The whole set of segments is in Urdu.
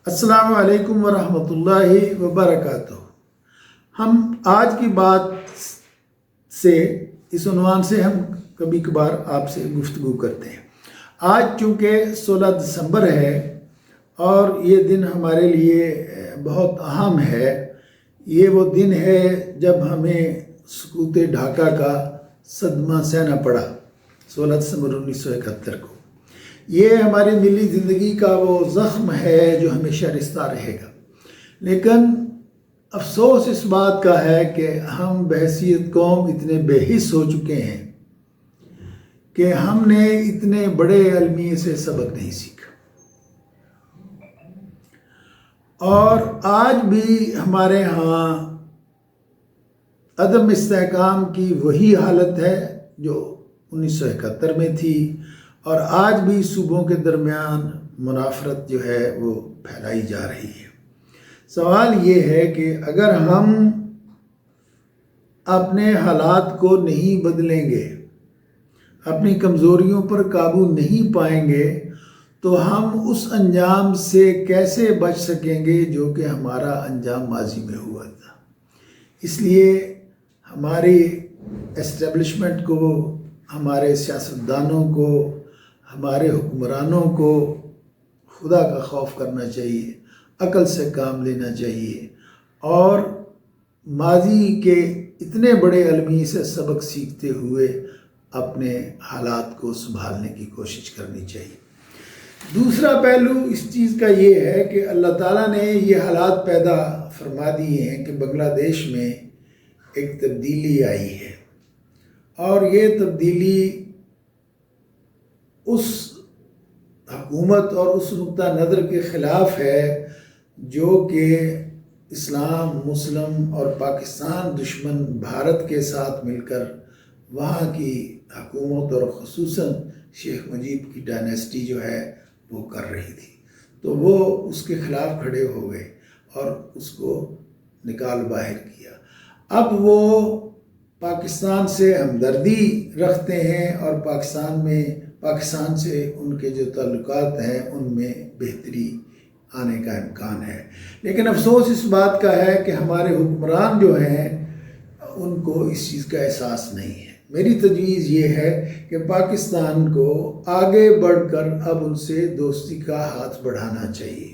السلام علیکم ورحمۃ اللہ وبرکاتہ۔ ہم آج کی بات سے اس عنوان سے ہم کبھی کبھار آپ سے گفتگو کرتے ہیں۔ آج چونکہ 16 دسمبر ہے اور یہ دن ہمارے لیے بہت اہم ہے۔ یہ وہ دن ہے جب ہمیں سقوط ڈھاکہ کا صدمہ سہنا پڑا 16 دسمبر 1971 کو۔ یہ ہماری ملی زندگی کا وہ زخم ہے جو ہمیشہ رستہ رہے گا، لیکن افسوس اس بات کا ہے کہ ہم بحیثیت قوم اتنے بے حس ہو چکے ہیں کہ ہم نے اتنے بڑے المیے سے سبق نہیں سیکھا، اور آج بھی ہمارے ہاں عدم استحکام کی وہی حالت ہے جو 1971 میں تھی، اور آج بھی صوبوں کے درمیان منافرت جو ہے وہ پھیلائی جا رہی ہے۔ سوال یہ ہے کہ اگر ہم اپنے حالات کو نہیں بدلیں گے، اپنی کمزوریوں پر قابو نہیں پائیں گے، تو ہم اس انجام سے کیسے بچ سکیں گے جو کہ ہمارا انجام ماضی میں ہوا تھا۔ اس لیے ہماری اسٹیبلشمنٹ کو، ہمارے سیاستدانوں کو، ہمارے حکمرانوں کو خدا کا خوف کرنا چاہیے، عقل سے کام لینا چاہیے، اور ماضی کے اتنے بڑے المیے سے سبق سیکھتے ہوئے اپنے حالات کو سنبھالنے کی کوشش کرنی چاہیے۔ دوسرا پہلو اس چیز کا یہ ہے کہ اللہ تعالیٰ نے یہ حالات پیدا فرما دیے ہیں کہ بنگلہ دیش میں ایک تبدیلی آئی ہے، اور یہ تبدیلی اس حکومت اور اس نقطہ نظر کے خلاف ہے جو کہ اسلام، مسلم اور پاکستان دشمن بھارت کے ساتھ مل کر وہاں کی حکومت اور خصوصاً شیخ مجیب کی ڈائنیسٹی جو ہے وہ کر رہی تھی، تو وہ اس کے خلاف کھڑے ہو گئے اور اس کو نکال باہر کیا۔ اب وہ پاکستان سے ہمدردی رکھتے ہیں اور پاکستان سے ان کے جو تعلقات ہیں ان میں بہتری آنے کا امکان ہے، لیکن افسوس اس بات کا ہے کہ ہمارے حکمران جو ہیں ان کو اس چیز کا احساس نہیں ہے۔ میری تجویز یہ ہے کہ پاکستان کو آگے بڑھ کر اب ان سے دوستی کا ہاتھ بڑھانا چاہیے،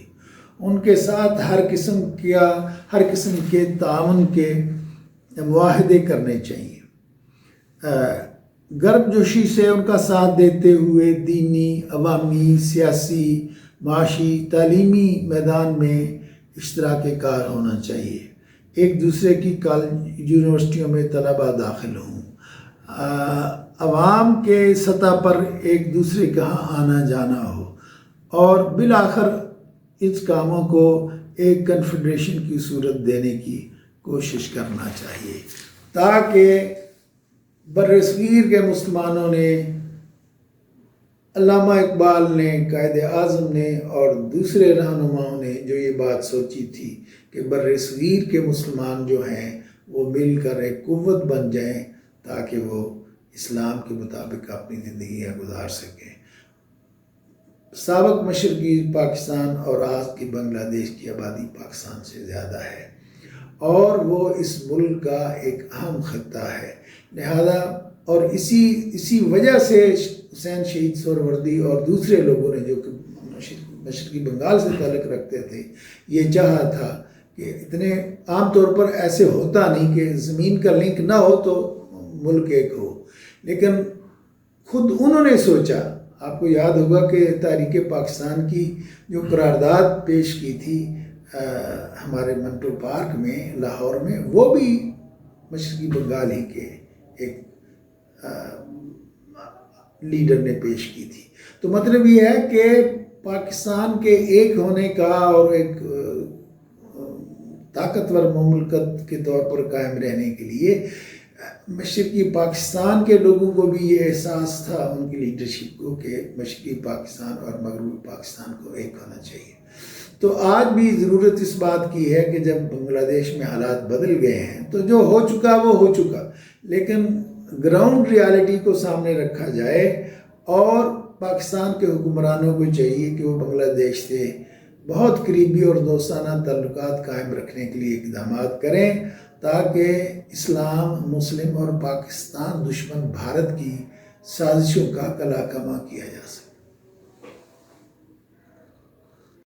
ان کے ساتھ ہر قسم کے تعاون کے معاہدے کرنے چاہیے، گرم جوشی سے ان کا ساتھ دیتے ہوئے دینی، عوامی، سیاسی، معاشی، تعلیمی میدان میں اشتراک کار ہونا چاہیے، ایک دوسرے کی یونیورسٹیوں میں طلباء داخل ہوں، عوام کے سطح پر ایک دوسرے کا آنا جانا ہو، اور بالآخر اس کاموں کو ایک کنفیڈریشن کی صورت دینے کی کوشش کرنا چاہیے، تاکہ برصغیر کے مسلمانوں نے، علامہ اقبال نے، قائد اعظم نے اور دوسرے رہنماؤں نے جو یہ بات سوچی تھی کہ برصغیر کے مسلمان جو ہیں وہ مل کر ایک قوت بن جائیں تاکہ وہ اسلام کے مطابق اپنی زندگیاں گزار سکیں۔ سابق مشرقی پاکستان اور آج کی بنگلہ دیش کی آبادی پاکستان سے زیادہ ہے، اور وہ اس ملک کا ایک اہم خطہ ہے، لہذا اور اسی وجہ سے حسین شہید سہروردی اور دوسرے لوگوں نے جو کہ مشرقی بنگال سے تعلق رکھتے تھے، یہ چاہا تھا کہ اتنے عام طور پر ایسے ہوتا نہیں کہ زمین کا لنک نہ ہو تو ملک ایک ہو، لیکن خود انہوں نے سوچا۔ آپ کو یاد ہوگا کہ تحریک پاکستان کی جو قرارداد پیش کی تھی ہمارے منٹو پارک میں لاہور میں، وہ بھی مشرقی بنگال ہی کے ایک لیڈر نے پیش کی تھی۔ تو مطلب یہ ہے کہ پاکستان کے ایک ہونے کا اور ایک طاقتور مملکت کے طور پر قائم رہنے کے لیے مشرقی پاکستان کے لوگوں کو بھی یہ احساس تھا، ان کی لیڈرشپ کو، کہ مشرقی پاکستان اور مغربی پاکستان کو ایک ہونا چاہیے۔ تو آج بھی ضرورت اس بات کی ہے کہ جب بنگلہ دیش میں حالات بدل گئے ہیں تو جو ہو چکا وہ ہو چکا، لیکن گراؤنڈ ریالٹی کو سامنے رکھا جائے، اور پاکستان کے حکمرانوں کو چاہیے کہ وہ بنگلہ دیش سے بہت قریبی اور دوستانہ تعلقات قائم رکھنے کے لیے اقدامات کریں تاکہ اسلام، مسلم اور پاکستان دشمن بھارت کی سازشوں کا کلا کما کیا جا سکے۔